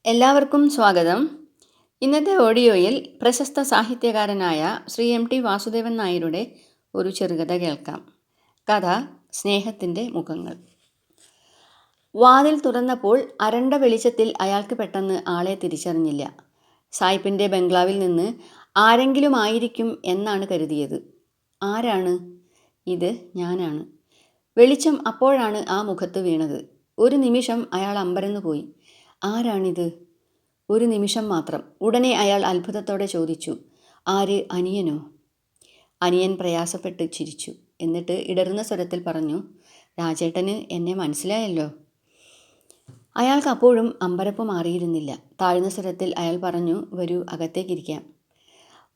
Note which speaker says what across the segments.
Speaker 1: എല്ലാവർക്കും സ്വാഗതം. ഇന്നത്തെ ഓഡിയോയിൽ പ്രശസ്ത സാഹിത്യകാരനായ ശ്രീ എം.ടി. വാസുദേവൻ നായരുടെ ഒരു ചെറുകഥ കേൾക്കാം. കഥ സ്നേഹത്തിൻ്റെ മുഖങ്ങൾ. വാതിൽ തുറന്നപ്പോൾ അരണ്ട വെളിച്ചത്തിൽ അയാൾക്ക് പെട്ടെന്ന് ആളെ തിരിച്ചറിഞ്ഞില്ല. സായിപ്പിൻ്റെ ബംഗ്ലാവിൽ നിന്ന് ആരെങ്കിലും ആയിരിക്കും എന്നാണ് കരുതിയത്. ആരാണ്? ഇത് ഞാനാണ്. വെളിച്ചം അപ്പോഴാണ് ആ മുഖത്ത് വീണത്. ഒരു നിമിഷം അയാൾ അമ്പരന്നു പോയി. ആരാണിത്? ഒരു നിമിഷം മാത്രം. ഉടനെ അയാൾ അത്ഭുതത്തോടെ ചോദിച്ചു, ആര്? അനിയനോ? അനിയൻ പ്രയാസപ്പെട്ട് ചിരിച്ചു. എന്നിട്ട് ഇടറുന്ന സ്വരത്തിൽ പറഞ്ഞു, രാജേട്ടന് എന്നെ മനസ്സിലായല്ലോ. അയാൾക്ക് അപ്പോഴും അമ്പരപ്പ് മാറിയിരുന്നില്ല. താഴ്ന്ന സ്വരത്തിൽ അയാൾ പറഞ്ഞു, വരൂ, അകത്തേക്കിരിക്കാം.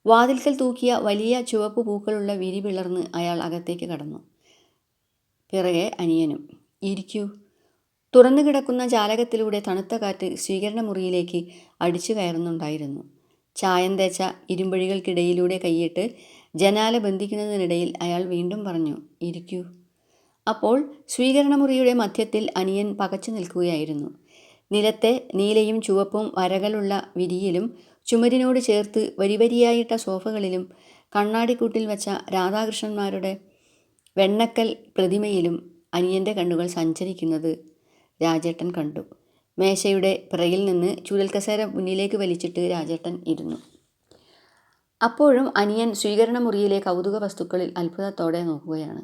Speaker 1: വാതിൽക്കൽ തൂക്കിയ വലിയ ചുവപ്പ് പൂക്കളുള്ള വിരി പിളർന്ന് അയാൾ അകത്തേക്ക് കടന്നു. പിറകെ അനിയനും. ഇരിക്കൂ. തുറന്നു കിടക്കുന്ന ജാലകത്തിലൂടെ തണുത്ത കാറ്റ് സ്വീകരണ മുറിയിലേക്ക് അടിച്ചു കയറുന്നുണ്ടായിരുന്നു. ചായം തേച്ച ഇരുമ്പഴികൾക്കിടയിലൂടെ കൈയിട്ട് ജനാല ബന്ധിക്കുന്നതിനിടയിൽ അയാൾ വീണ്ടും പറഞ്ഞു, ഇരിക്കൂ. അപ്പോൾ സ്വീകരണമുറിയുടെ മധ്യത്തിൽ അനിയൻ പകച്ചു നിൽക്കുകയായിരുന്നു. നിലത്തെ നീലയും ചുവപ്പും വരകളുള്ള വിരിയിലും ചുമരിനോട് ചേർത്ത് വരിവരിയായിട്ട സോഫകളിലും കണ്ണാടിക്കൂട്ടിൽ വച്ച രാധാകൃഷ്ണന്മാരുടെ വെണ്ണക്കൽ പ്രതിമയിലും അനിയൻ്റെ കണ്ണുകൾ സഞ്ചരിക്കുന്നത് രാജേട്ടൻ കണ്ടു. മേശയുടെ പിറകിൽ നിന്ന് ചുഴൽക്കസേര മുന്നിലേക്ക് വലിച്ചിട്ട് രാജേട്ടൻ ഇരുന്നു. അപ്പോഴും അനിയൻ സ്വീകരണ മുറിയിലെ കൗതുക വസ്തുക്കളിൽ അത്ഭുതത്തോടെ നോക്കുകയാണ്.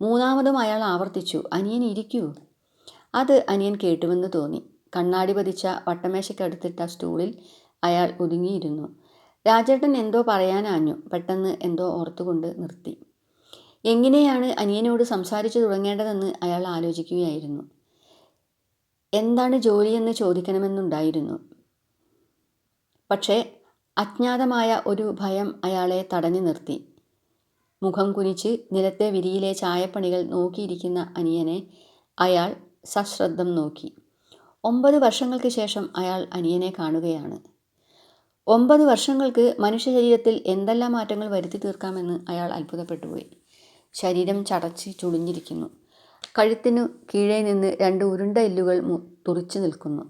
Speaker 1: മൂന്നാമതും അയാൾ ആവർത്തിച്ചു, അനിയൻ ഇരിക്കൂ. അത് അനിയൻ കേട്ടുവെന്ന് തോന്നി. കണ്ണാടി പതിച്ച വട്ടമേശയ്ക്കടുത്തിട്ട സ്റ്റൂളിൽ അയാൾ ഒതുങ്ങിയിരുന്നു. രാജേട്ടൻ എന്തോ പറയാനാഞ്ഞു. പെട്ടെന്ന് എന്തോ ഓർത്തുകൊണ്ട് നിർത്തി. എങ്ങനെയാണ് അനിയനോട് സംസാരിച്ചു തുടങ്ങേണ്ടതെന്ന് അയാൾ ആലോചിക്കുകയായിരുന്നു. എന്താണ് ജോലിയെന്ന് ചോദിക്കണമെന്നുണ്ടായിരുന്നു. പക്ഷേ അജ്ഞാതമായ ഒരു ഭയം അയാളെ തടഞ്ഞു നിർത്തി. മുഖം കുനിച്ച് നിലത്തെ വിരിയിലെ ചായപ്പണികൾ നോക്കിയിരിക്കുന്ന അനിയനെ അയാൾ സശ്രദ്ധം നോക്കി. 9 വർഷങ്ങൾക്ക് ശേഷം അയാൾ അനിയനെ കാണുകയാണ്. 9 വർഷങ്ങൾക്ക് മനുഷ്യ ശരീരത്തിൽ എന്തെല്ലാം മാറ്റങ്ങൾ വരുത്തി തീർക്കാമെന്ന് അയാൾ അത്ഭുതപ്പെട്ടുപോയി. ശരീരം ചടച്ച് ചുളിഞ്ഞിരിക്കുന്നു. കഴുത്തിനു കീഴേ നിന്ന് 2 ഉരുണ്ട എല്ലുകൾ തുറിച്ചു നിൽക്കുന്നു.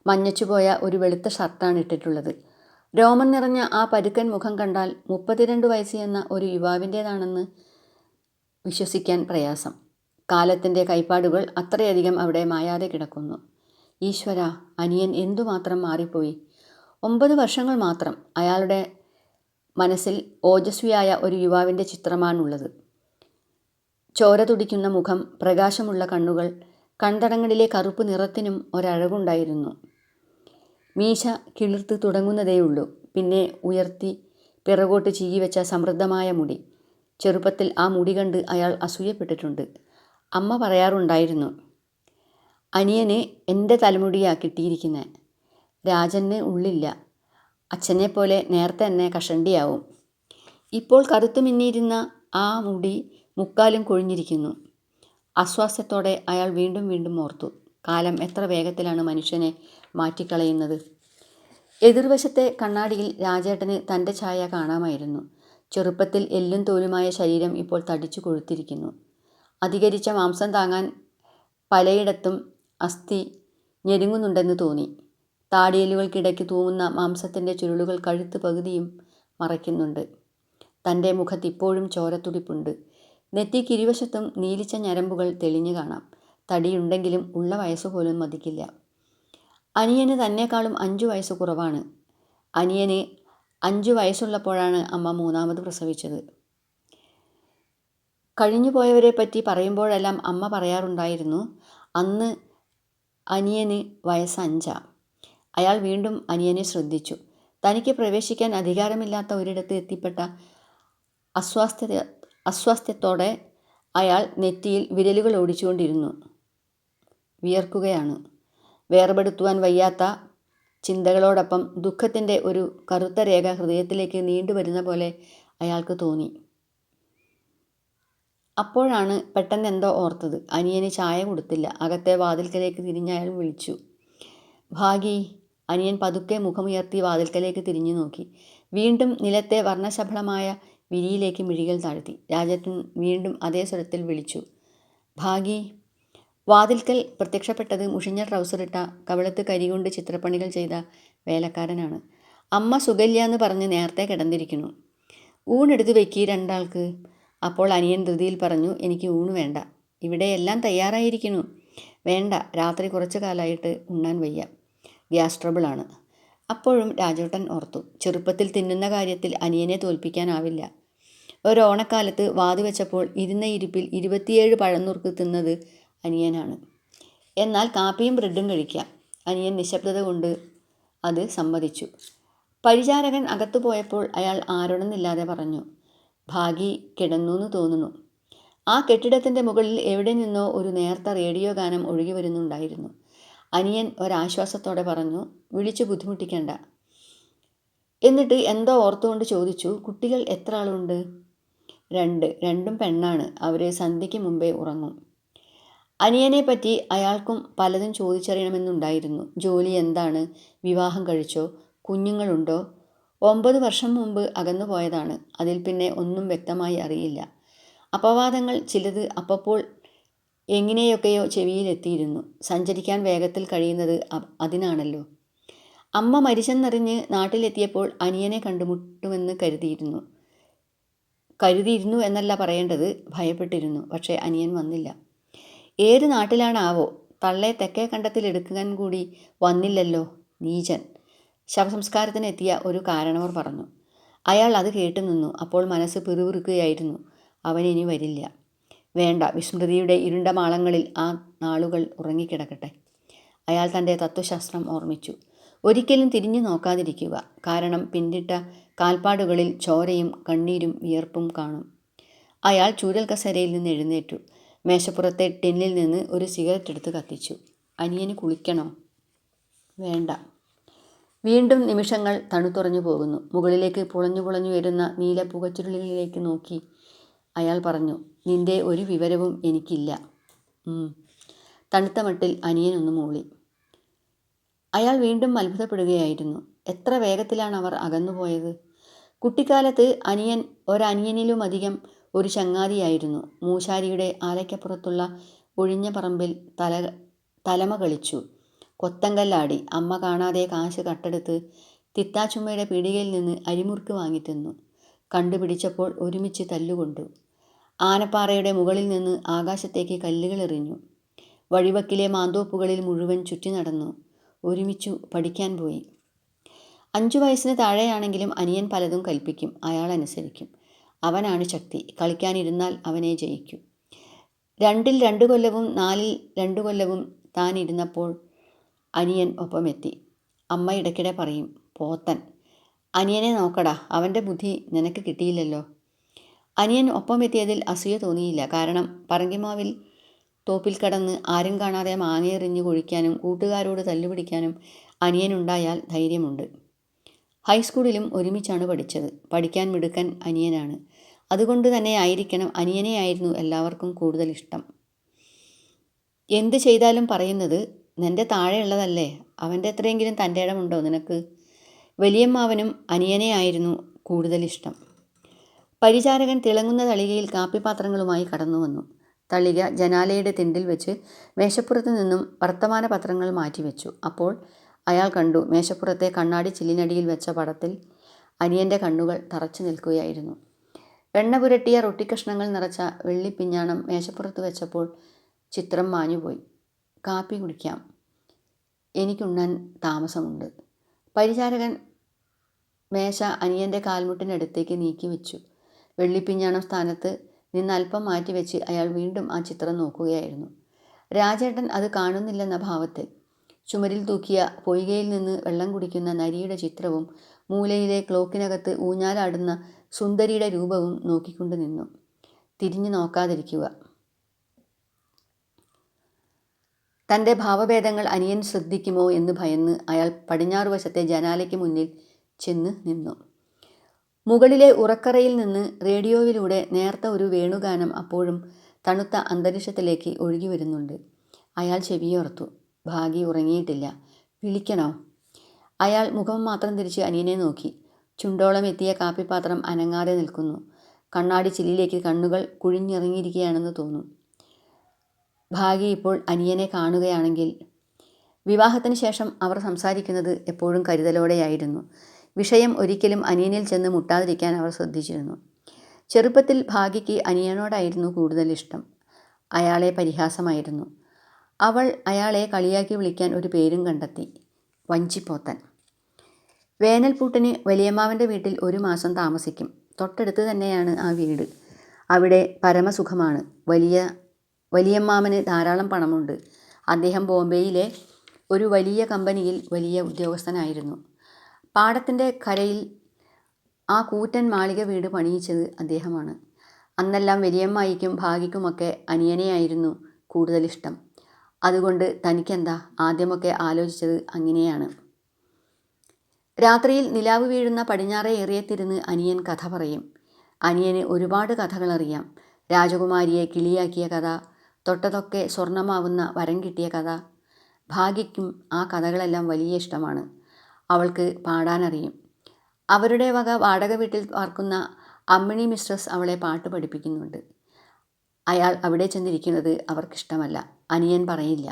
Speaker 1: മഞ്ഞച്ചുപോയ ഒരു വെളുത്ത ഷർട്ടാണ് ഇട്ടിട്ടുള്ളത്. രോമം നിറഞ്ഞ ആ പരുക്കൻ മുഖം കണ്ടാൽ 32 വയസ്സ് എന്ന ഒരു യുവാവിൻ്റേതാണെന്ന് വിശ്വസിക്കാൻ പ്രയാസം. കാലത്തിൻ്റെ കൈപ്പാടുകൾ അത്രയധികം അവിടെ മായാതെ കിടക്കുന്നു. ഈശ്വര, അനിയൻ എന്തുമാത്രം മാറിപ്പോയി. 9 വർഷങ്ങൾ മാത്രം. അയാളുടെ മനസ്സിൽ ഓജസ്വിയായ ഒരു യുവാവിൻ്റെ ചിത്രമാണുള്ളത്. ചോര തുടിക്കുന്ന മുഖം, പ്രകാശമുള്ള കണ്ണുകൾ, കൺതടങ്ങളിലെ കറുപ്പ് നിറത്തിനും ഒരഴകുണ്ടായിരുന്നു. മീശ കിളിർത്ത് തുടങ്ങുന്നതേയുള്ളൂ. പിന്നെ ഉയർത്തി പിറകോട്ട് ചീകിവെച്ച സമൃദ്ധമായ മുടി. ചെറുപ്പത്തിൽ ആ മുടി കണ്ട് അയാൾ അസൂയപ്പെട്ടിട്ടുണ്ട്. അമ്മ പറയാറുണ്ടായിരുന്നു, അനിയന് എൻ്റെ തലമുടിയാ കിട്ടിയിരിക്കുന്നത്. രാജന് ഉള്ളില്ല. അച്ഛനെപ്പോലെ നേരത്തെ തന്നെ കഷണ്ടിയാവും. ഇപ്പോൾ കറുത്തു മിന്നിയിരുന്ന ആ മുടി മുക്കാലും കൊഴിഞ്ഞിരിക്കുന്നു. അസ്വാസ്ഥ്യത്തോടെ അയാൾ വീണ്ടും വീണ്ടും ഓർത്തു, കാലം എത്ര വേഗത്തിലാണ് മനുഷ്യനെ മാറ്റിക്കളയുന്നത്. എതിർവശത്തെ കണ്ണാടിയിൽ രാജേട്ടന് തൻ്റെ ഛായ കാണാമായിരുന്നു. ചെറുപ്പത്തിൽ എല്ലും തോലുമായ ശരീരം ഇപ്പോൾ തടിച്ചു കൊഴുത്തിരിക്കുന്നു. അധികരിച്ച മാംസം താങ്ങാൻ പലയിടത്തും അസ്ഥി ഞെരുങ്ങുന്നുണ്ടെന്ന് തോന്നി. താടിയെല്ലുകൾക്കിടയ്ക്ക് തൂങ്ങുന്ന മാംസത്തിൻ്റെ ചുരുളുകൾ കഴുത്ത് പകുതിയും മറയ്ക്കുന്നുണ്ട്. തൻ്റെ മുഖത്ത് ഇപ്പോഴും ചോരത്തുടിപ്പുണ്ട്. നെറ്റിക്കിരുവശത്തും നീലിച്ച ഞരമ്പുകൾ തെളിഞ്ഞു കാണാം. തടിയുണ്ടെങ്കിലും ഉള്ള വയസ്സുപോലും മതിക്കില്ല. അനിയന് തന്നെക്കാളും 5 വയസ്സ് കുറവാണ്. അനിയന് 5 വയസ്സുള്ളപ്പോഴാണ് അമ്മ 3ാമത് പ്രസവിച്ചത്. കഴിഞ്ഞുപോയവരെ പറ്റി പറയുമ്പോഴെല്ലാം അമ്മ പറയാറുണ്ടായിരുന്നു, അന്ന് അനിയന് വയസ്സ് 5. അയാൾ വീണ്ടും അനിയനെ ശ്രദ്ധിച്ചു. തനിക്ക് പ്രവേശിക്കാൻ അധികാരമില്ലാത്ത ഒരിടത്ത് എത്തിപ്പെട്ട അസ്വാസ്ഥ്യത്തോടെ അയാൾ നെറ്റിയിൽ വിരലുകൾ ഓടിച്ചുകൊണ്ടിരുന്നു. വിയർക്കുകയാണ്. വേർപെടുത്തുവാൻ വയ്യാത്ത ചിന്തകളോടൊപ്പം ദുഃഖത്തിൻ്റെ ഒരു കറുത്ത രേഖ ഹൃദയത്തിലേക്ക് നീണ്ടുവരുന്ന പോലെ അയാൾക്ക് തോന്നി. അപ്പോഴാണ് പെട്ടെന്ന് എന്തോ ഓർത്തത്. അനിയന് ചായ കൊടുത്തില്ല. അകത്തെ വാതിൽക്കലേക്ക് തിരിഞ്ഞ് അയാൾ വിളിച്ചു, ഭാഗി. അനിയൻ പതുക്കെ മുഖമുയർത്തി വാതിൽക്കലേക്ക് തിരിഞ്ഞു നോക്കി. വീണ്ടും നിലത്തെ വർണ്ണശബളമായ വിരിയിലേക്ക് മിഴികൾ താഴ്ത്തി. രാജേട്ടൻ വീണ്ടും അതേ സ്വരത്തിൽ വിളിച്ചു, ഭാഗി. വാതിൽക്കൽ പ്രത്യക്ഷപ്പെട്ടത് മുഷിഞ്ഞ ട്രൗസറിട്ട, കവിളത്ത് കരികൊണ്ട് ചിത്രപ്പണികൾ ചെയ്ത വേലക്കാരനാണ്. അമ്മ സുഖല്യ എന്ന് പറഞ്ഞ് നേരത്തെ കിടന്നിരിക്കുന്നു. ഊണെടുത്ത് വെക്കി രണ്ടാൾക്ക്. അപ്പോൾ അനിയൻ ധൃതിയിൽ പറഞ്ഞു, എനിക്ക് ഊണ് വേണ്ട, ഇവിടെ എല്ലാം തയ്യാറായിരിക്കുന്നു. വേണ്ട, രാത്രി കുറച്ചു കാലമായിട്ട് ഉണ്ണാൻ വയ്യ, ഗ്യാസ് ട്രബിളാണ്. അപ്പോഴും രാജേട്ടൻ ഓർത്തു, ചെറുപ്പത്തിൽ തിന്നുന്ന കാര്യത്തിൽ അനിയനെ തോൽപ്പിക്കാനാവില്ല. ഒരോണക്കാലത്ത് വാതുവെച്ചപ്പോൾ ഇരുന്ന ഇരിപ്പിൽ 27 പഴന്നുറുക്ക് തിന്നത് അനിയനാണ്. എന്നാൽ കാപ്പിയും ബ്രെഡും കഴിക്കാം. അനിയൻ നിശബ്ദത കൊണ്ട് അത് സമ്മതിച്ചു. പരിചാരകൻ അകത്തു പോയപ്പോൾ അയാൾ ആരോടെന്നില്ലാതെ പറഞ്ഞു, ഭാഗി കിടന്നുവെന്ന് തോന്നുന്നു. ആ കെട്ടിടത്തിൻ്റെ മുകളിൽ എവിടെ നിന്നോ ഒരു നേർത്ത റേഡിയോ ഗാനം ഒഴുകി വരുന്നുണ്ടായിരുന്നു. അനിയൻ ഒരാശ്വാസത്തോടെ പറഞ്ഞു, വിളിച്ചു ബുദ്ധിമുട്ടിക്കണ്ട. എന്നിട്ട് എന്തോ ഓർത്തുകൊണ്ട് ചോദിച്ചു, കുട്ടികൾ എത്ര ആളുണ്ട്? 2. രണ്ടും പെണ്ണാണ്. അവർ സന്ധ്യയ്ക്ക് മുമ്പേ ഉറങ്ങും. അനിയനെപ്പറ്റി അയാൾക്കും പലതും ചോദിച്ചറിയണമെന്നുണ്ടായിരുന്നു. ജോലി എന്താണ്? വിവാഹം കഴിച്ചോ? കുഞ്ഞുങ്ങളുണ്ടോ? 9 വർഷം മുമ്പ് അകന്നു പോയതാണ്. അതിൽ പിന്നെ ഒന്നും വ്യക്തമായി അറിയില്ല. അപവാദങ്ങൾ ചിലത് അപ്പോൾ എങ്ങനെയൊക്കെയോ ചെവിയിലെത്തിയിരുന്നു. സഞ്ചരിക്കാൻ വേഗത്തിൽ കഴിയുന്നത് അതിനാണല്ലോ. അമ്മ മരിച്ചെന്നറിഞ്ഞ് നാട്ടിലെത്തിയപ്പോൾ അനിയനെ കണ്ടുമുട്ടുമെന്ന് കരുതിയിരുന്നു എന്നല്ല പറയേണ്ടത്, ഭയപ്പെട്ടിരുന്നു. പക്ഷേ അനിയൻ വന്നില്ല. ഏത് നാട്ടിലാണാവോ? തള്ളെ തെക്കേ കണ്ടത്തിലെടുക്കാൻ കൂടി വന്നില്ലല്ലോ, നീചൻ. ശവസംസ്കാരത്തിനെത്തിയ ഒരു കാരണവർ പറഞ്ഞു. അയാൾ അത് കേട്ടു നിന്നു. അപ്പോൾ മനസ്സ് പിറുപിറുക്കുകയായിരുന്നു. അവനിനി വരില്ല. വേണ്ട, വിസ്മൃതിയുടെ ഇരുണ്ട മാളങ്ങളിൽ ആ നാളുകൾ ഉറങ്ങിക്കിടക്കട്ടെ. അയാൾ തൻ്റെ തത്വശാസ്ത്രം ഓർമ്മിച്ചു. ഒരിക്കലും തിരിഞ്ഞു നോക്കാതിരിക്കുക. കാരണം പിന്നിട്ട കാൽപ്പാടുകളിൽ ചോരയും കണ്ണീരും വിയർപ്പും കാണും. അയാൾ ചൂരൽ കസേരയിൽ നിന്ന് എഴുന്നേറ്റു. മേശപ്പുറത്തെ ടിന്നിൽ നിന്ന് ഒരു സിഗരറ്റ് എടുത്ത് കത്തിച്ചു. അനിയന് കുളിക്കണോ? വേണ്ട. വീണ്ടും നിമിഷങ്ങൾ തണുത്തുറഞ്ഞു പോകുന്നു. മുകളിലേക്ക് പുളഞ്ഞു വരുന്ന നീല പുകച്ചുരുളിലേക്ക് നോക്കി അയാൾ പറഞ്ഞു, നിന്റെ ഒരു വിവരവും എനിക്കില്ല. തണുത്ത മട്ടിൽ അനിയനൊന്ന് മൂളി. അയാൾ വീണ്ടും അത്ഭുതപ്പെടുകയായിരുന്നു. എത്ര വേഗത്തിലാണ് അവർ അകന്നുപോയത്. കുട്ടിക്കാലത്ത് അനിയൻ ഒരനിയനിലുമധികം ഒരു ചങ്ങാതിയായിരുന്നു. മൂശാരിയുടെ ആലയ്ക്കപ്പുറത്തുള്ള ഒഴിഞ്ഞ പറമ്പിൽ തലമ കളിച്ചു, കൊത്തങ്കല്ലാടി. അമ്മ കാണാതെ കാശ് കട്ടെടുത്ത് തിത്താച്ചുമ്മയുടെ പീടികയിൽ നിന്ന് അരിമുറുക്ക് വാങ്ങിത്തിന്നു. കണ്ടുപിടിച്ചപ്പോൾ ഒരുമിച്ച് തല്ലുകൊണ്ടു. ആനപ്പാറയുടെ മുകളിൽ നിന്ന് ആകാശത്തേക്ക് കല്ലുകൾ എറിഞ്ഞു. വഴിവക്കിലെ മാന്തോപ്പുകളിൽ മുഴുവൻ ചുറ്റി നടന്നു. ഒരുമിച്ചു പഠിക്കാൻ പോയി. 5 വയസ്സിന് താഴെയാണെങ്കിലും അനിയൻ പലതും കൽപ്പിക്കും. അയാൾ അനുസരിക്കും. അവനാണ് ശക്തി. കളിക്കാനിരുന്നാൽ അവനെ ജയിക്കൂ. 2ൽ 2 കൊല്ലവും 4ൽ 2 കൊല്ലവും താൻ ഇരുന്നപ്പോൾ അനിയൻ ഒപ്പമെത്തി. അമ്മ ഇടയ്ക്കിടെ പറയും, പോത്തൻ. അനിയനെ നോക്കടാ, അവൻ്റെ ബുദ്ധി നിനക്ക് കിട്ടിയില്ലല്ലോ. അനിയൻ ഒപ്പമെത്തിയതിൽ അസൂയ തോന്നിയില്ല. കാരണം പറങ്കിമാവിൽ തോപ്പിൽ കടന്ന് ആരും കാണാതെ മാങ്ങയെറിഞ്ഞ് കൊഴിക്കാനും കൂട്ടുകാരോട് തല്ലുപിടിക്കാനും അനിയനുണ്ടായാൽ ധൈര്യമുണ്ട്. ഹൈസ്കൂളിലും ഒരുമിച്ചാണ് പഠിച്ചത്. പഠിക്കാൻ മിടുക്കൻ അനിയനാണ്. അതുകൊണ്ട് തന്നെ ആയിരിക്കണം അനിയനെയായിരുന്നു എല്ലാവർക്കും കൂടുതൽ ഇഷ്ടം. എന്ത് ചെയ്താലും പറയുന്നത്, നിൻ്റെ താഴെയുള്ളതല്ലേ, അവൻ്റെ എത്രയെങ്കിലും തൻ്റെ ഇടമുണ്ടോ നിനക്ക്? വലിയമ്മാവനും അനിയനെ ആയിരുന്നു കൂടുതൽ ഇഷ്ടം. പരിചാരകൻ തിളങ്ങുന്ന തളികയിൽ കാപ്പിപ്പാത്രങ്ങളുമായി കടന്നു വന്നു. തളിക ജനാലയുടെ തിണ്ടിൽ വെച്ച് മേശപ്പുറത്ത് നിന്നും വർത്തമാന പത്രങ്ങൾ മാറ്റിവെച്ചു. അപ്പോൾ അയാൾ കണ്ടു, മേശപ്പുറത്തെ കണ്ണാടി ചില്ലിനടിയിൽ വെച്ച പടത്തിൽ അനിയൻ്റെ കണ്ണുകൾ തറച്ചു നിൽക്കുകയായിരുന്നു. എണ്ണ പുരട്ടിയ റൊട്ടിക്കഷ്ണങ്ങൾ നിറച്ച വെള്ളിപ്പിഞ്ഞാണം മേശപ്പുറത്ത് വെച്ചപ്പോൾ ചിത്രം മാഞ്ഞുപോയി. കാപ്പി കുടിക്കാം, എനിക്കുണ്ണാൻ താമസമുണ്ട്. പരിചാരകൻ മേശ അനിയൻ്റെ കാൽമുട്ടിനടുത്തേക്ക് നീക്കി വെച്ചു. വെള്ളിപ്പിഞ്ഞാണം സ്ഥാനത്ത് നിന്ന് അല്പം മാറ്റിവെച്ച് അയാൾ വീണ്ടും ആ ചിത്രം നോക്കുകയായിരുന്നു. രാജേട്ടൻ അത് കാണുന്നില്ലെന്ന ഭാവത്തിൽ. ചുമരിൽ തൂക്കിയ പൊയ്കയിൽ നിന്ന് വെള്ളം കുടിക്കുന്ന നരിയുടെ ചിത്രവും മൂലയിലെ ക്ലോക്കിനകത്ത് ഊഞ്ഞാലാടുന്ന സുന്ദരിയുടെ രൂപവും നോക്കിക്കൊണ്ട് നിന്നു. തിരിഞ്ഞു നോക്കാതിരിക്കുക. തൻ്റെ ഭാവഭേദങ്ങൾ അനിയൻ ശ്രദ്ധിക്കുമോ എന്ന് ഭയന്ന് അയാൾ പടിഞ്ഞാറുവശത്തെ ജനാലയ്ക്ക് മുന്നിൽ ചെന്ന് നിന്നു. മുകളിലെ ഉറക്കറയിൽ നിന്ന് റേഡിയോയിലൂടെ നേർത്ത ഒരു വേണുഗാനം അപ്പോഴും തണുത്ത അന്തരീക്ഷത്തിലേക്ക് ഒഴുകി വരുന്നുണ്ട്. അയാൾ ചെവിയോർത്തു. ഭാഗി ഉറങ്ങിയിട്ടില്ല. വിളിക്കണോ? അയാൾ മുഖം മാത്രം തിരിച്ച് അനിയനെ നോക്കി. ചുണ്ടോളം എത്തിയ കാപ്പിപ്പാത്രം അനങ്ങാതെ നിൽക്കുന്നു. കണ്ണാടി ചില്ലിലേക്ക് കണ്ണുകൾ കുഴിഞ്ഞിറങ്ങിയിരിക്കുകയാണെന്ന് തോന്നും. ഭാഗ്യ ഇപ്പോൾ അനിയനെ കാണുകയാണെങ്കിൽ. വിവാഹത്തിന് ശേഷം അവർ സംസാരിക്കുന്നത് എപ്പോഴും കരുതലോടെയായിരുന്നു. വിഷയം ഒരിക്കലും അനിയനിൽ ചെന്ന് മുട്ടാതിരിക്കാൻ അവർ ശ്രദ്ധിച്ചിരുന്നു. ചെറുപ്പത്തിൽ ഭാഗ്യയ്ക്ക് അനിയനോടായിരുന്നു കൂടുതൽ ഇഷ്ടം. അയാളെ പരിഹാസമായിരുന്നു. അവൾ അയാളെ കളിയാക്കി വിളിക്കാൻ ഒരു പേരും കണ്ടെത്തി, വഞ്ചിപ്പോത്തൻ. വേനൽപ്പൂട്ടിന് വലിയമ്മാവൻ്റെ വീട്ടിൽ ഒരു മാസം താമസിക്കും. തൊട്ടടുത്ത് തന്നെയാണ് ആ വീട്. അവിടെ പരമസുഖമാണ്. വലിയമ്മാവന് ധാരാളം പണമുണ്ട്. അദ്ദേഹം ബോംബെയിലെ ഒരു വലിയ കമ്പനിയിൽ വലിയ ഉദ്യോഗസ്ഥനായിരുന്നു. പാടത്തിൻ്റെ കരയിൽ ആ കൂറ്റൻ മാളിക വീട് പണിയിച്ചത് അദ്ദേഹമാണ്. അന്നെല്ലാം വലിയമ്മായിക്കും ഭാഗ്യക്കുമൊക്കെ അനിയനെയായിരുന്നു കൂടുതലിഷ്ടം. അതുകൊണ്ട് തനിക്കെന്താ, ആദ്യമൊക്കെ ആലോചിച്ചത് അങ്ങനെയാണ്. രാത്രിയിൽ നിലാവ് വീഴുന്ന പടിഞ്ഞാറേ ഏറിയത്തിരുന്ന് അനിയൻ കഥ പറയും. അനിയന് ഒരുപാട് കഥകളറിയാം. രാജകുമാരിയെ കിളിയാക്കിയ കഥ, തൊട്ടതൊക്കെ സ്വർണമാവുന്ന വരം കിട്ടിയ കഥ. ഭാഗ്യയ്ക്കും ആ കഥകളെല്ലാം വലിയ ഇഷ്ടമാണ്. അവൾക്ക് പാടാനറിയും. അവരുടെ വക വാടക വീട്ടിൽ പാർക്കുന്ന അമ്മിണി മിസ്ട്രസ് അവളെ പാട്ട് പഠിപ്പിക്കുന്നുണ്ട്. അയാൾ അവിടെ ചെന്നിരിക്കുന്നത് അവർക്കിഷ്ടമല്ല. അനിയൻ പറയില്ല.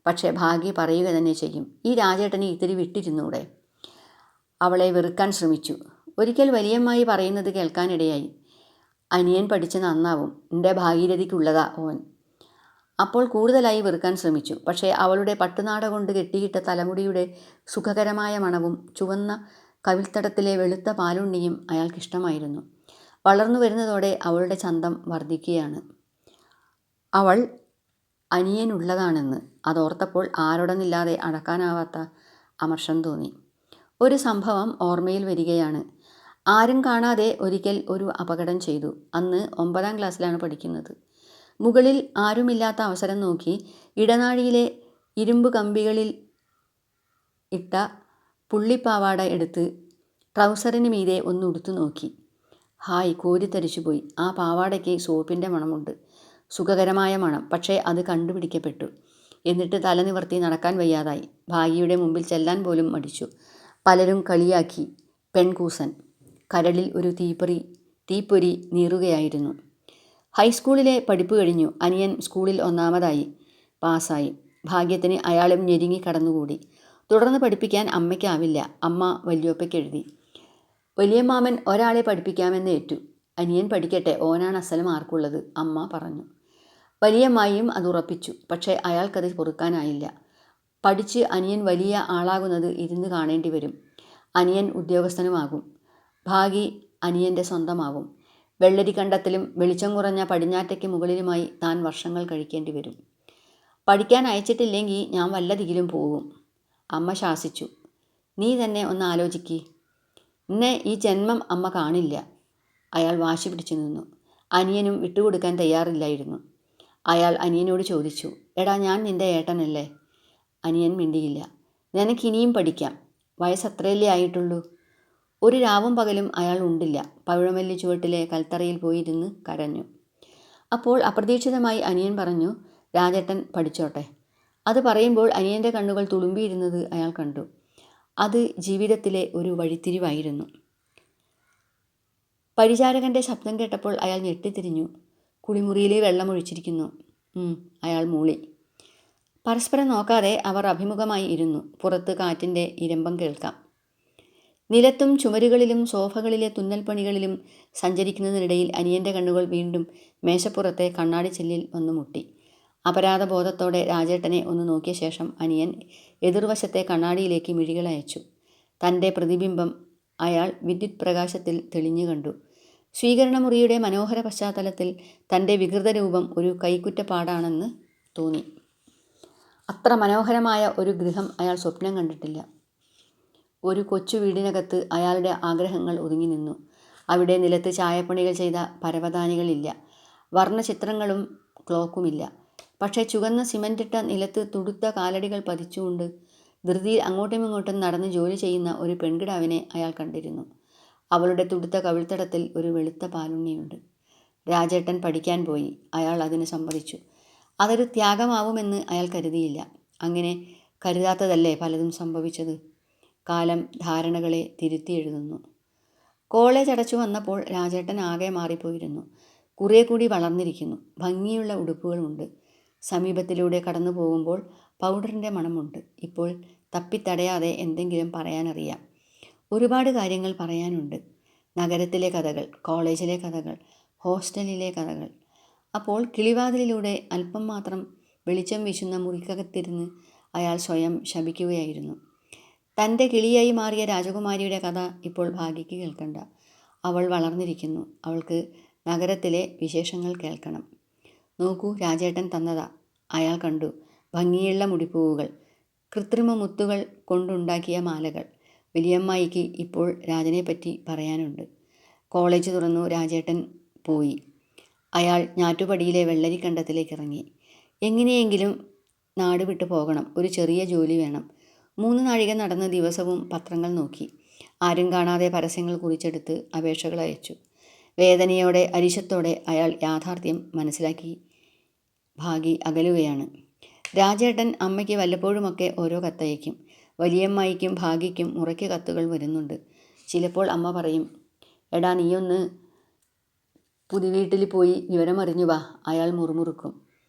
Speaker 1: പക്ഷേ ഭാഗ്യ പറയുക തന്നെ ചെയ്യും. ഈ രാജേട്ടനെ ഇത്തിരി വിട്ടിരുന്നൂടെ? അവളെ വെറുക്കാൻ ശ്രമിച്ചു. ഒരിക്കൽ വലിയമ്മായി പറയുന്നത് കേൾക്കാനിടയായി. അനിയൻ പഠിച്ച് നന്നാവും, എൻ്റെ ഭാഗീരഥിക്കുള്ളതാ ഓൻ. അപ്പോൾ കൂടുതലായി വെറുക്കാൻ ശ്രമിച്ചു. പക്ഷേ അവളുടെ പട്ടുനാട കൊണ്ട് കെട്ടിയിട്ട തലമുടിയുടെ സുഖകരമായ മണവും ചുവന്ന കവിൾത്തടത്തിലെ വെളുത്ത പാലുണ്ണിയും അയാൾക്കിഷ്ടമായിരുന്നു. വളർന്നു വരുന്നതോടെ അവളുടെ ചന്തം വർദ്ധിക്കുകയാണ്. അവൾ അനിയനുള്ളതാണെന്ന് അതോർത്തപ്പോൾ ആരോടെന്നില്ലാതെ അടക്കാനാവാത്ത അമർഷം തോന്നി. ഒരു സംഭവം ഓർമ്മയിൽ വരികയാണ്. ആരും കാണാതെ ഒരിക്കൽ ഒരു അപകടം ചെയ്തു. അന്ന് 9ാം ക്ലാസ്സിലാണ് പഠിക്കുന്നത്. മുകളിൽ ആരുമില്ലാത്ത അവസരം നോക്കി ഇടനാഴിയിലെ ഇരുമ്പ് കമ്പികളിൽ ഇട്ട പുള്ളിപ്പാവാട എടുത്ത് ട്രൗസറിന് മീതെ ഒന്ന് ഉടുത്തു നോക്കി. ഹായ്, കോരിത്തരിച്ചുപോയി. ആ പാവാടയ്ക്ക് സോപ്പിൻ്റെ മണമുണ്ട്, സുഖകരമായ മണം. പക്ഷേ അത് കണ്ടുപിടിക്കപ്പെട്ടു. എന്നിട്ട് തല നിവർത്തി നടക്കാൻ വയ്യാതായി. ഭാഗ്യയുടെ മുമ്പിൽ ചെല്ലാൻ പോലും മടിച്ചു. പലരും കളിയാക്കി, പെൺകൂസൻ. കരളിൽ ഒരു തീപ്പൊരി നീറുകയായിരുന്നു. ഹൈസ്കൂളിലെ പഠിപ്പ് കഴിഞ്ഞു. അനിയൻ സ്കൂളിൽ 1ാമതായി പാസ്സായി. ഭാഗ്യത്തിന് അയാളും ഞെരുങ്ങി കടന്നുകൂടി. തുടർന്ന് പഠിപ്പിക്കാൻ അമ്മയ്ക്കാവില്ല. അമ്മ വല്യോപ്പയ്ക്ക് എഴുതി. വലിയമ്മാമൻ ഒരാളെ പഠിപ്പിക്കാമെന്ന് ഏറ്റു. അനിയൻ പഠിക്കട്ടെ, ഓനാണ് അസൽ മാർക്കുള്ളത്, അമ്മ പറഞ്ഞു. വലിയമ്മായിയും അത് ഉറപ്പിച്ചു. പക്ഷേ അയാൾക്കത് പൊറുക്കാനായില്ല. പഠിച്ച് അനിയൻ വലിയ ആളാകുന്നത് ഇരുന്ന് കാണേണ്ടി വരും. അനിയൻ ഉദ്യോഗസ്ഥനുമാകും. ഭാഗ്യ അനിയൻ്റെ സ്വന്തമാവും. വെള്ളരിക്കണ്ടത്തിലും വെളിച്ചം കുറഞ്ഞ പടിഞ്ഞാറ്റയ്ക്ക് മുകളിലുമായി താൻ വർഷങ്ങൾ കഴിക്കേണ്ടി വരും. പഠിക്കാൻ അയച്ചിട്ടില്ലെങ്കിൽ ഞാൻ വല്ല ദിക്കിലും പോവും, അമ്മ ശാസിച്ചു. നീ തന്നെ ഒന്ന് ആലോചിക്ക്. എന്നെ ഈ ജന്മം അമ്മ കാണില്ല. അയാൾ വാശി പിടിച്ചു നിന്നു. അനിയനും വിട്ടുകൊടുക്കാൻ തയ്യാറില്ലായിരുന്നു. അയാൾ അനിയനോട് ചോദിച്ചു, എടാ, ഞാൻ നിൻ്റെ ഏട്ടനല്ലേ? അനിയൻ മിണ്ടിയില്ല. നിനക്കിനിയും പഠിക്കാം, വയസ്സത്രയല്ലേ ആയിട്ടുള്ളൂ. ഒരു രാവും പകലും അയാൾ ഉണ്ടില്ല. പവിഴമല്ലി ചുവട്ടിലെ കൽത്തറയിൽ പോയിരുന്ന് കരഞ്ഞു. അപ്പോൾ അപ്രതീക്ഷിതമായി അനിയൻ പറഞ്ഞു, രാജേട്ടൻ പഠിച്ചോട്ടെ. അത് പറയുമ്പോൾ അനിയൻ്റെ കണ്ണുകൾ തുളുമ്പിയിരുന്നത് അയാൾ കണ്ടു. അത് ജീവിതത്തിലെ ഒരു വഴിത്തിരിവായിരുന്നു. പരിചാരകൻ്റെ ശബ്ദം കേട്ടപ്പോൾ അയാൾ ഞെട്ടിത്തിരിഞ്ഞു. കുളിമുറിയിലെ വെള്ളമൊഴിച്ചിരിക്കുന്നു. അയാൾ മൂളി. പരസ്പരം നോക്കാതെ അവർ അഭിമുഖമായി ഇരുന്നു. പുറത്ത് കാറ്റിൻ്റെ ഇരമ്പം കേൾക്കാം. നിലത്തും ചുമരുകളിലും സോഫകളിലെ തുന്നൽപ്പണികളിലും സഞ്ചരിക്കുന്നതിനിടയിൽ അനിയൻ്റെ കണ്ണുകൾ വീണ്ടും മേശപ്പുറത്തെ കണ്ണാടി ചില്ലിൽ വന്നു മുട്ടി. അപരാധബോധത്തോടെ രാജേട്ടനെ ഒന്ന് നോക്കിയ ശേഷം അനിയൻ എതിർവശത്തെ കണ്ണാടിയിലേക്ക് മിഴികളയച്ചു. തൻ്റെ പ്രതിബിംബം അയാൾ വിദ്യുത് പ്രകാശത്തിൽ തെളിഞ്ഞു കണ്ടു. സ്വീകരണമുറിയുടെ മനോഹര പശ്ചാത്തലത്തിൽ തൻ്റെ വികൃത രൂപം ഒരു കൈക്കുറ്റപ്പാടാണെന്ന് തോന്നി. അത്ര മനോഹരമായ ഒരു ഗൃഹം അയാൾ സ്വപ്നം കണ്ടിട്ടില്ല. ഒരു കൊച്ചു വീടിനകത്ത് അയാളുടെ ആഗ്രഹങ്ങൾ ഒതുങ്ങി നിന്നു. അവിടെ നിലത്ത് ചായപ്പണികൾ ചെയ്ത പരവതാനികളില്ല, വർണ്ണചിത്രങ്ങളും ക്ലോക്കുമില്ല. പക്ഷേ ചുവന്ന സിമൻറ്റിട്ട നിലത്ത് തുടുത്ത കാലടികൾ പതിച്ചുകൊണ്ട് ധൃതിയിൽ അങ്ങോട്ടും ഇങ്ങോട്ടും നടന്ന് ജോലി ചെയ്യുന്ന ഒരു പെൺകിടാവിനെ അയാൾ കണ്ടിരുന്നു. അവളുടെ തുടുത്ത കവിൾത്തടത്തിൽ ഒരു വെളുത്ത പാലുണ്ണിയുണ്ട്. രാജേട്ടൻ പഠിക്കാൻ പോയി. അയാൾ അതിന് സമ്മതിച്ചു. അതൊരു ത്യാഗമാവുമെന്ന് അയാൾ കരുതിയില്ല. അങ്ങനെ കരുതാത്തതല്ലേ പലതും സംഭവിച്ചത്. കാലം ധാരണകളെ തിരുത്തി എഴുതുന്നു. കോളേജ് അടച്ചു വന്നപ്പോൾ രാജേട്ടൻ ആകെ മാറിപ്പോയിരുന്നു. കുറേ കൂടി വളർന്നിരിക്കുന്നു. ഭംഗിയുള്ള ഉടുപ്പുകളുമുണ്ട്. സമീപത്തിലൂടെ കടന്നു പോകുമ്പോൾ പൗഡറിൻ്റെ മണമുണ്ട്. ഇപ്പോൾ തപ്പിത്തടയാതെ എന്തെങ്കിലും പറയാനറിയാം. ഒരുപാട് കാര്യങ്ങൾ പറയാനുണ്ട്. നഗരത്തിലെ കഥകൾ, കോളേജിലെ കഥകൾ, ഹോസ്റ്റലിലെ കഥകൾ. അപ്പോൾ കിളിവാതിലിലൂടെ അല്പം മാത്രം വെളിച്ചം വീശുന്ന മുറിക്കകത്തിരുന്ന് അയാൾ സ്വയം ശപിക്കുകയായിരുന്നു. തൻ്റെ കിളിയായി മാറിയ രാജകുമാരിയുടെ കഥ ഇപ്പോൾ ഭാഗ്യയ്ക്ക് കേൾക്കണ്ട. അവൾ വളർന്നിരിക്കുന്നു. അവൾക്ക് നഗരത്തിലെ വിശേഷങ്ങൾ കേൾക്കണം. നോക്കൂ, രാജേട്ടൻ തന്നതാ. അയാൾ കണ്ടു. ഭംഗിയുള്ള മുടിപ്പൂവുകൾ, കൃത്രിമ മുത്തുകൾ കൊണ്ടുണ്ടാക്കിയ മാലകൾ. വലിയമ്മായിക്ക് ഇപ്പോൾ രാജനെപ്പറ്റി പറയാനുണ്ട്. കോളേജ് തുറന്നു. രാജേട്ടൻ പോയി. അയാൾ ഞാറ്റുപടിയിലെ വെള്ളരിക്കണ്ടത്തിലേക്ക് ഇറങ്ങി. എങ്ങനെയെങ്കിലും നാട് വിട്ടു പോകണം. ഒരു ചെറിയ ജോലി വേണം. 3 നാഴിക നടന്ന് ദിവസവും പത്രങ്ങൾ നോക്കി. ആരും കാണാതെ പരസ്യങ്ങൾ കുറിച്ചെടുത്ത് അപേക്ഷകൾ അയച്ചു. വേദനയോടെ, അരിശത്തോടെ അയാൾ യാഥാർത്ഥ്യം മനസ്സിലാക്കി. ഭാഗി അകലുകയാണ്. രാജേട്ടൻ അമ്മയ്ക്ക് വല്ലപ്പോഴുമൊക്കെ ഓരോ കത്തയക്കും. വലിയമ്മായിക്കും ഭാഗ്യയ്ക്കും മുറയ്ക്ക് കത്തുകൾ വരുന്നുണ്ട്. ചിലപ്പോൾ അമ്മ പറയും, എടാ നീയൊന്ന് പുതുവീട്ടിൽ പോയി വിവരമറിഞ്ഞു വാ. അയാൾ മുറുമുറുക്കും.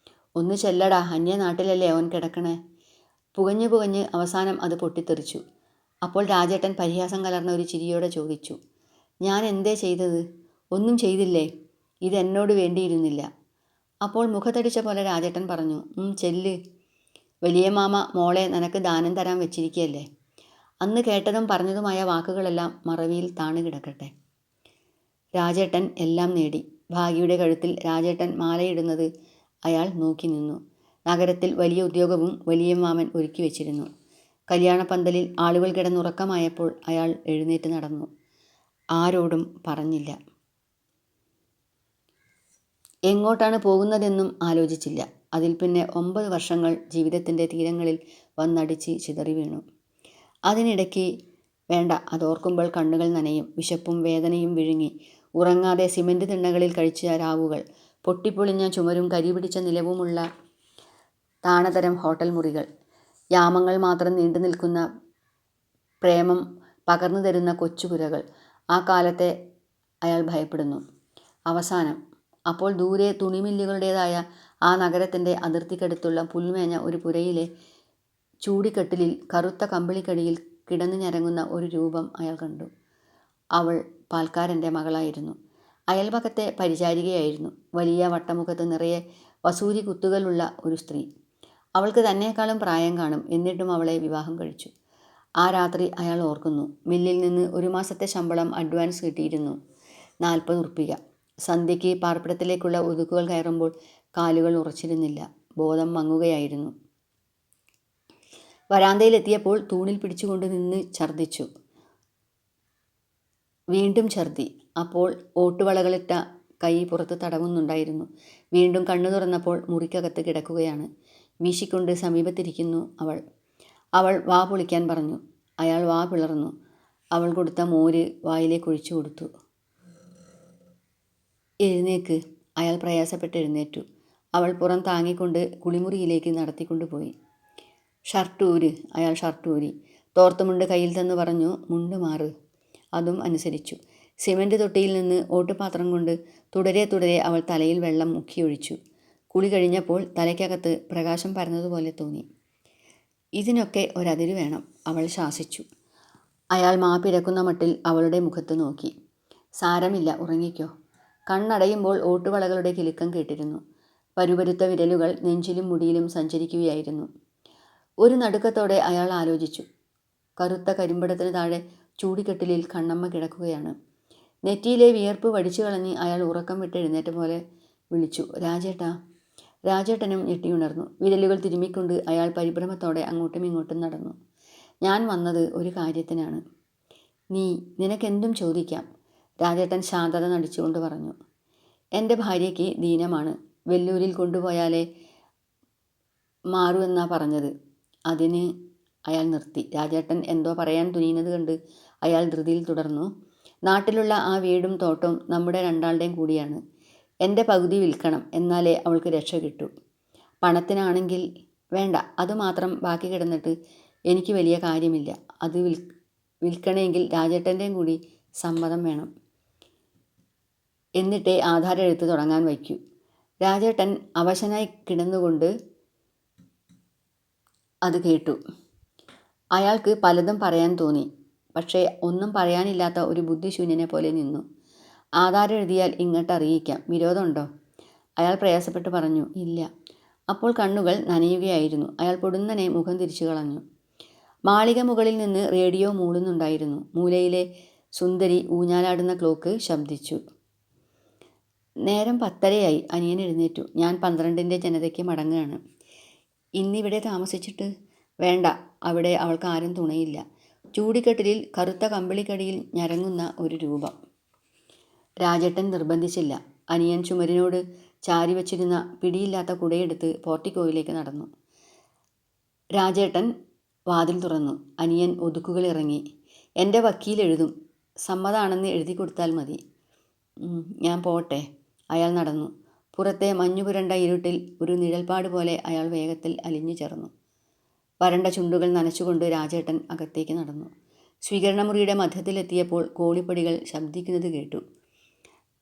Speaker 1: ഒന്ന് ചെല്ലടാ, അന്യനാട്ടിലല്ലേ അവൻ കിടക്കണേ. പുകഞ്ഞ് പുകഞ്ഞ് അവസാനം അത് പൊട്ടിത്തെറിച്ചു. അപ്പോൾ രാജേട്ടൻ പരിഹാസം കലർന്ന ഒരു ചിരിയോടെ ചോദിച്ചു, ഞാൻ എന്തേ ചെയ്തത്? ഒന്നും ചെയ്തില്ലേ? ഇതെന്നോട് വേണ്ടിയിരുന്നില്ല. അപ്പോൾ മുഖത്തടിച്ച പോലെ രാജേട്ടൻ പറഞ്ഞു, ചെല്ല്. വലിയ മാമ മോളെ നിനക്ക് ദാനം തരാൻ വെച്ചിരിക്കുകയല്ലേ. അന്ന് കേട്ടതും പറഞ്ഞതുമായ വാക്കുകളെല്ലാം മറവിയിൽ താണു കിടക്കട്ടെ. രാജേട്ടൻ എല്ലാം നേടി. ഭാഗ്യയുടെ കഴുത്തിൽ രാജേട്ടൻ മാലയിടുന്നത് അയാൾ നോക്കി നിന്നു. നഗരത്തിൽ വലിയ ഉദ്യോഗവും വലിയ മാമൻ ഒരുക്കി വെച്ചിരുന്നു. കല്യാണപ്പന്തലിൽ ആളുകൾ കിടന്നുറക്കമായപ്പോൾ അയാൾ എഴുന്നേറ്റ് നടന്നു. ആരോടും പറഞ്ഞില്ല. എങ്ങോട്ടാണ് പോകുന്നതെന്നും ആലോചിച്ചില്ല. അതിൽ പിന്നെ 9 വർഷങ്ങൾ ജീവിതത്തിൻ്റെ തീരങ്ങളിൽ വന്നടിച്ച് ചിതറി വീണു. അതിനിടയ്ക്ക് വേണ്ട, അതോർക്കുമ്പോൾ കണ്ണുകൾ നനയും. വിശപ്പും വേദനയും വിഴുങ്ങി ഉറങ്ങാതെ സിമൻറ്റ് തിണ്ണകളിൽ കഴിച്ച രാവുകൾ, പൊട്ടിപ്പൊളിഞ്ഞ ചുമരും കരിപിടിച്ച നിലവുമുള്ള താണതരം ഹോട്ടൽ മുറികൾ, യാമങ്ങൾ മാത്രം നീണ്ടു നിൽക്കുന്ന പ്രേമം പകർന്നു തരുന്ന കൊച്ചുപുരകൾ. ആ കാലത്തെ അയാൾ ഭയപ്പെടുന്നു. അവസാനം അപ്പോൾ ദൂരെ തുണിമില്ലുകളുടേതായ ആ നഗരത്തിൻ്റെ അതിർത്തിക്കടുത്തുള്ള പുൽമേഞ്ഞ ഒരു പുരയിലെ ചൂടിക്കട്ടിലിൽ കറുത്ത കമ്പിളിക്കടിയിൽ കിടന്നു ഞരങ്ങുന്ന ഒരു രൂപം അയാൾ കണ്ടു. അവൾ പാൽക്കാരൻ്റെ മകളായിരുന്നു. അയൽപക്കത്തെ പരിചാരികയായിരുന്നു. വലിയ വട്ടമുഖത്ത് നിറയെ വസൂരി കുത്തുകളുള്ള ഒരു സ്ത്രീ. അവൾക്ക് തന്നെക്കാളും പ്രായം കാണും. എന്നിട്ടും അവളെ വിവാഹം കഴിച്ചു. ആ രാത്രി അയാൾ ഓർക്കുന്നു. മില്ലിൽ നിന്ന് 1 മാസത്തെ ശമ്പളം അഡ്വാൻസ് കിട്ടിയിരുന്നു. 40 ഉറുപ്പിക. സന്ധ്യയ്ക്ക് പാർപ്പിടത്തിലേക്കുള്ള ഒതുക്കുകൾ കയറുമ്പോൾ കാലുകൾ ഉറച്ചിരുന്നില്ല. ബോധം മങ്ങുകയായിരുന്നു. വരാന്തയിലെത്തിയപ്പോൾ തൂണിൽ പിടിച്ചുകൊണ്ട് നിന്ന് ഛർദ്ദിച്ചു. വീണ്ടും ഛർദി. അപ്പോൾ ഓട്ടുവളകളിട്ട കൈ പുറത്ത് തടവുന്നുണ്ടായിരുന്നു. വീണ്ടും കണ്ണു തുറന്നപ്പോൾ മുറിക്കകത്ത് കിടക്കുകയാണ്. വീശിക്കൊണ്ട് സമീപത്തിരിക്കുന്നു അവൾ. അവൾ വാ പൊളിക്കാൻ പറഞ്ഞു. അയാൾ വാ പിളർന്നു. അവൾ കൊടുത്ത മോര് വായിലേക്ക് ഒഴിച്ചു കൊടുത്തു. എഴുന്നേക്ക്. അയാൾ പ്രയാസപ്പെട്ട് എഴുന്നേറ്റു. അവൾ പുറം താങ്ങിക്കൊണ്ട് കുളിമുറിയിലേക്ക് നടത്തിക്കൊണ്ടുപോയി. ഷർട്ടൂര്. അയാൾ ഷർട്ടൂരി. തോർത്തുമുണ്ട് കയ്യിൽ തന്നു പറഞ്ഞു, മുണ്ട് മാറ്. അതും അനുസരിച്ചു. സിമൻറ്റ് തൊട്ടിയിൽ നിന്ന് ഓട്ടുപാത്രം കൊണ്ട് തുടരെ തുടരെ അവൾ തലയിൽ വെള്ളം മുക്കിയൊഴിച്ചു. കുളി കഴിഞ്ഞപ്പോൾ തലയ്ക്കകത്ത് പ്രകാശം പരന്നതുപോലെ തോന്നി. ഇതിനൊക്കെ ഒരതിര് വേണം, അവൾ ശാസിച്ചു. അയാൾ മാപ്പിരക്കുന്ന മട്ടിൽ അവളുടെ മുഖത്ത് നോക്കി. സാരമില്ല, ഉറങ്ങിക്കോ. കണ്ണടയുമ്പോൾ ഓട്ടുവളകളുടെ കിലുക്കം കേട്ടിരുന്നു. പരുപരുത്ത വിരലുകൾ നെഞ്ചിലും മുടിയിലും സഞ്ചരിക്കുകയായിരുന്നു. ഒരു നടുക്കത്തോടെ അയാൾ ആലോചിച്ചു. കറുത്ത കരിമ്പടത്തിന് താഴെ ചൂടിക്കെട്ടിലിൽ കണ്ണമ്മ കിടക്കുകയാണ്. നെറ്റിയിലെ വിയർപ്പ് വടിച്ചു കളഞ്ഞ് അയാൾ ഉറക്കം വിട്ട് എഴുന്നേറ്റ പോലെ വിളിച്ചു, രാജേട്ടാ. രാജേട്ടനും ഞെട്ടിയുണർന്നു. വിരലുകൾ തിരുമ്മിക്കൊണ്ട് അയാൾ പരിഭ്രമത്തോടെ അങ്ങോട്ടും ഇങ്ങോട്ടും നടന്നു. ഞാൻ വന്നത് ഒരു കാര്യത്തിനാണ്. നിനക്കെന്തും ചോദിക്കാം. രാജേട്ടൻ ശാന്തത നടിച്ചുകൊണ്ട് പറഞ്ഞു. എൻ്റെ ഭാര്യയ്ക്ക് ദീനമാണ്. വെല്ലൂരിൽ കൊണ്ടുപോയാലേ മാറൂ എന്നാ പറഞ്ഞത്. അതിന് അയാൾ നിർത്തി. രാജേട്ടൻ എന്തോ പറയാൻ തുനിയുന്നത് കണ്ട് അയാൾ ധൃതിയിൽ തുടർന്നു. നാട്ടിലുള്ള ആ വീടും തോട്ടവും നമ്മുടെ രണ്ടാളുടെയും കൂടിയാണ്. എൻ്റെ പകുതി വിൽക്കണം, എന്നാലേ അവൾക്ക് രക്ഷ കിട്ടൂ. പണത്തിനാണെങ്കിൽ വേണ്ട, അതുമാത്രം ബാക്കി കിടന്നിട്ട് എനിക്ക് വലിയ കാര്യമില്ല. അത് വിൽക്കണമെങ്കിൽ രാജേട്ടൻ്റെയും കൂടി സമ്മതം വേണം. എന്നിട്ടേ ആധാരം എഴുത്ത് തുടങ്ങാൻ വയ്ക്കൂ. രാജേട്ടൻ അവശനായി കിടന്നുകൊണ്ട് അത് കേട്ടു. അയാൾക്ക് പലതും പറയാൻ തോന്നി. പക്ഷേ ഒന്നും പറയാനില്ലാത്ത ഒരു ബുദ്ധിശൂന്യനെ പോലെ നിന്നു. ആധാരം എഴുതിയാൽ ഇങ്ങോട്ട് അറിയിക്കാം. വിരോധമുണ്ടോ? അയാൾ പ്രയാസപ്പെട്ട് പറഞ്ഞു. ഇല്ല. അപ്പോൾ കണ്ണുകൾ നനയുകയായിരുന്നു. അയാൾ പൊടുന്നനെ മുഖം തിരിച്ചു കളഞ്ഞു. മാളിക മുകളിൽ നിന്ന് റേഡിയോ മൂളുന്നുണ്ടായിരുന്നു. മൂലയിലെ സുന്ദരി ഊഞ്ഞാലാടുന്ന ക്ലോക്ക് ശബ്ദിച്ചു. നേരം 10:30 അനിയൻ എഴുന്നേറ്റു. ഞാൻ 12ന്റെ ജനതയ്ക്ക് മടങ്ങുകയാണ്. ഇന്നിവിടെ താമസിച്ചിട്ട്? വേണ്ട, അവിടെ അവൾക്ക് ആരും തുണയില്ല. ചൂടിക്കെട്ടിലിൽ കറുത്ത കമ്പിളിക്കടിയിൽ ഞരങ്ങുന്ന ഒരു രൂപം. രാജേട്ടൻ നിർബന്ധിച്ചില്ല. അനിയൻ ചുമരിനോട് ചാരി വച്ചിരുന്ന പിടിയില്ലാത്ത കുടയെടുത്ത് പോർട്ടിക്കോയിലേക്ക് നടന്നു. രാജേട്ടൻ വാതിൽ തുറന്നു. അനിയൻ ഒതുക്കുകൾ ഇറങ്ങി. എൻ്റെ വക്കീൽ എഴുതും. സമ്മതാണെന്ന് എഴുതി കൊടുത്താൽ മതി. ഞാൻ പോട്ടെ. അയാൾ നടന്നു. പുറത്തെ മഞ്ഞുപുരണ്ട ഇരുട്ടിൽ ഒരു നിഴൽപ്പാട് പോലെ അയാൾ വേഗത്തിൽ അലിഞ്ഞു ചേർന്നു. വരണ്ട ചുണ്ടുകൾ നനച്ചുകൊണ്ട് രാജേട്ടൻ അകത്തേക്ക് നടന്നു. സ്വീകരണമുറിയുടെ മധ്യത്തിലെത്തിയപ്പോൾ കോണിപ്പടികൾ ശബ്ദിക്കുന്നത് കേട്ടു.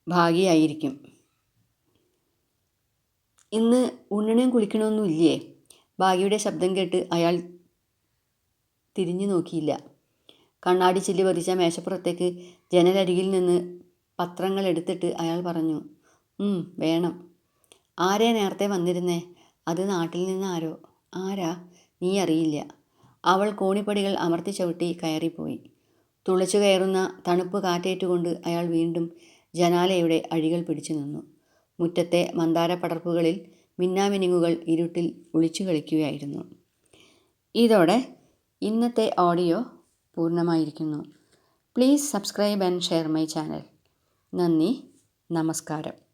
Speaker 1: ഭാഗ്യമായിരിക്കും. ഇന്ന് ഉണ്ണണയും കുളിക്കണമൊന്നും ഇല്ലേ? ഭാഗ്യയുടെ ശബ്ദം കേട്ട് അയാൾ തിരിഞ്ഞു നോക്കിയില്ല. കണ്ണാടി ചില്ലി പതിച്ച മേശപ്പുറത്തേക്ക് ജനലരികിൽ നിന്ന് പത്രങ്ങൾ എടുത്തിട്ട് അയാൾ പറഞ്ഞു. വേണം. ആരെ നേരത്തെ വന്നിരുന്നേ? അത് നാട്ടിൽ നിന്ന് ആരോ. ആരാ? നീ അറിയില്ല. അവൾ കോണിപ്പടികൾ അമർത്തി ചവിട്ടി കയറിപ്പോയി. തുളച്ചു കയറുന്ന തണുപ്പ് കാറ്റേറ്റുകൊണ്ട് അയാൾ വീണ്ടും ജനാലയുടെ അഴികൾ പിടിച്ചു നിന്നു. മുറ്റത്തെ മന്ദാരപ്പടർപ്പുകളിൽ മിന്നാമിനുങ്ങുകൾ ഇരുട്ടിൽ ഒളിച്ചു കളിക്കുകയായിരുന്നു. ഇതോടെ ഇന്നത്തെ ഓഡിയോ പൂർണ്ണമായിരിക്കുന്നു. Please subscribe and share my channel. നന്ദി, നമസ്കാരം.